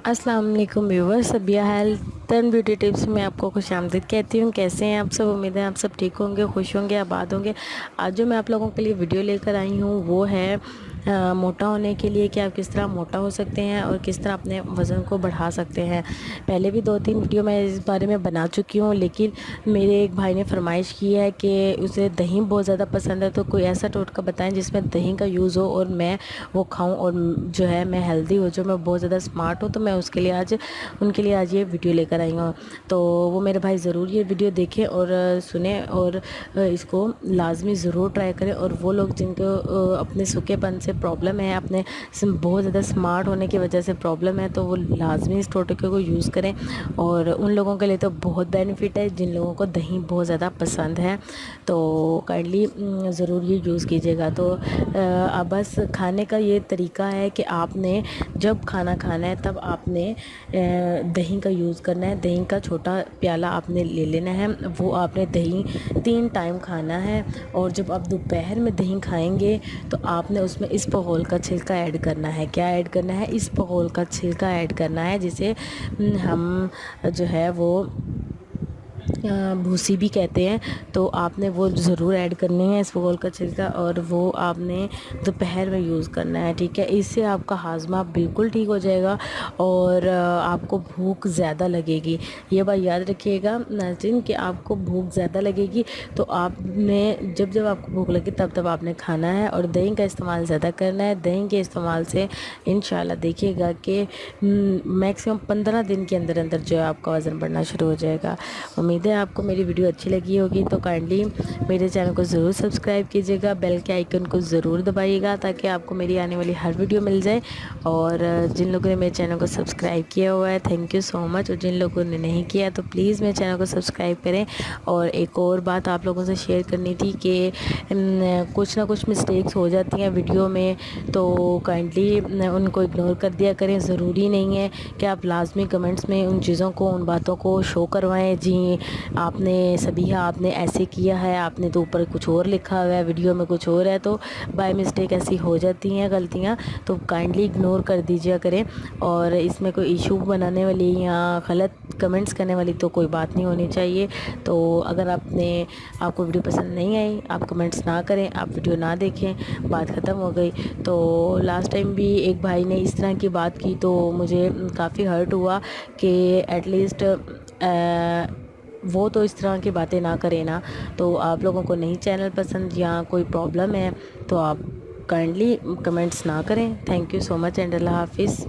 अस्सलाम वालेकुम viewers, Sabia health and beauty tips में आपको खुश आमदीद कहती हूँ। कैसे हैं आप सब? उम्मीद है आप सब ठीक होंगे, खुश होंगे, आबाद होंगे। आज जो मैं आप लोगों के लिए वीडियो लेकर आई हूँ वो है मोटा होने के लिए कि आप किस तरह मोटा हो सकते हैं और किस तरह अपने वज़न को बढ़ा सकते हैं। पहले भी 2-3 वीडियो मैं इस बारे में बना चुकी हूँ, लेकिन मेरे एक भाई ने फरमाइश की है कि उसे दही बहुत ज़्यादा पसंद है, तो कोई ऐसा टोटका बताएं जिसमें दही का यूज़ हो और मैं वो खाऊं और जो है मैं हेल्दी हो जाऊँ, मैं बहुत ज़्यादा स्मार्ट हूँ। तो मैं उसके लिए आज उनके लिए आज ये वीडियो लेकर आई हूँ। तो वो मेरे भाई ज़रूर ये वीडियो देखें और सुने और इसको लाजमी ज़रूर ट्राई करें। और वो लोग जिनको अपने सूखेपन से प्रॉब्लम है, अपने बहुत ज़्यादा स्मार्ट होने की वजह से प्रॉब्लम है, तो वो लाजमी इस टोटके को यूज़ करें। और उन लोगों के लिए तो बहुत बेनिफिट है जिन लोगों को दही बहुत ज़्यादा पसंद है, तो काइंडली ज़रूर ये यूज़ कीजिएगा। तो अब बस खाने का ये तरीका है कि आपने जब खाना खाना है तब आपने दही का यूज़ करना है। दही का छोटा प्याला आपने ले लेना है, वो आपने दही 3 टाइम खाना है। और जब आप दोपहर में दही खाएंगे तो आपने उसमें इसबगोल का छिलका ऐड करना है। क्या ऐड करना है? इसबगोल का छिलका ऐड करना है, जिसे हम जो है वो भूसी भी कहते हैं। तो आपने वो ज़रूर ऐड करनी है इसबगोल का छिलका, और वो आपने दोपहर में यूज़ करना है, ठीक है। इससे आपका हाजमा बिल्कुल ठीक हो जाएगा और आपको भूख ज़्यादा लगेगी। ये बात याद रखिएगा नाज़रीन कि आपको भूख ज़्यादा लगेगी, तो आपने जब जब आपको भूख लगे तब तब आपने खाना है और दही का इस्तेमाल ज़्यादा करना है। दही के इस्तेमाल से इंशाल्लाह देखिएगा कि मैक्सिमम 15 दिन के अंदर अंदर जो है आपका वज़न बढ़ना शुरू हो जाएगा। उम्मीद है आपको मेरी वीडियो अच्छी लगी होगी, तो काइंडली मेरे चैनल को ज़रूर सब्सक्राइब कीजिएगा, बेल के आइकन को ज़रूर दबाइएगा ताकि आपको मेरी आने वाली हर वीडियो मिल जाए। और जिन लोगों ने मेरे चैनल को सब्सक्राइब किया हुआ है थैंक यू सो मच, और जिन लोगों ने नहीं किया तो प्लीज़ मेरे चैनल को सब्सक्राइब करें। और एक और बात आप लोगों से शेयर करनी थी कि कुछ ना कुछ मिस्टेक्स हो जाती हैं वीडियो में, तो काइंडली उनको इग्नोर कर दिया करें। ज़रूरी नहीं है कि आप लाजमी कमेंट्स में उन चीज़ों को, उन बातों को शो करवाएं। जी आपने सबिहा आपने ऐसे किया है, आपने तो ऊपर कुछ और लिखा हुआ है, वीडियो में कुछ और है, तो बाय मिस्टेक ऐसी हो जाती हैं गलतियां, तो काइंडली इग्नोर कर दीजिए करें। और इसमें कोई इशू बनाने वाली या गलत कमेंट्स करने वाली तो कोई बात नहीं होनी चाहिए। तो अगर आपको वीडियो पसंद नहीं आई, आप कमेंट्स ना करें, आप वीडियो ना देखें, बात ख़त्म हो गई। तो लास्ट टाइम भी एक भाई ने इस तरह की बात की तो मुझे काफ़ी हर्ट हुआ कि एटलीस्ट वो तो इस तरह की बातें ना करें ना। तो आप लोगों को नहीं चैनल पसंद या कोई प्रॉब्लम है तो आप काइंडली कमेंट्स ना करें। Thank you so much and अल्लाह हाफिज़।